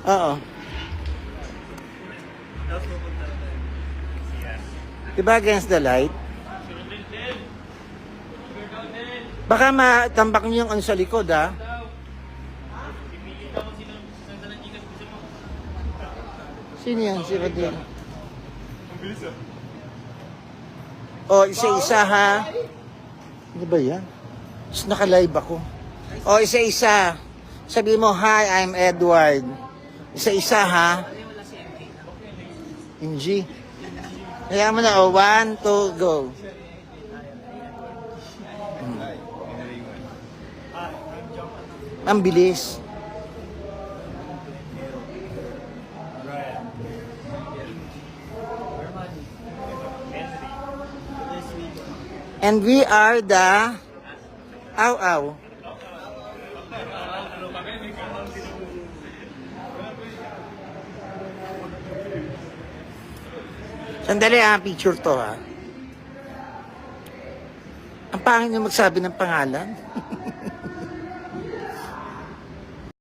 Oo. Diba against the light? Baka matambak niyo yung ano sa likod, ha? Sino yan? Si Rodel. O, isa-isa, ha? Ano ba yan? Tapos naka-live ako. O, isa-isa. Sabi mo, hi, I'm Edward. Isa-isa, ha? MG. Kaya mo na, 1, 2, go. Ang bilis. And we are the Aw-aw. Sandali, picture to, ha. Ang pangit niyo magsabi ng pangalan.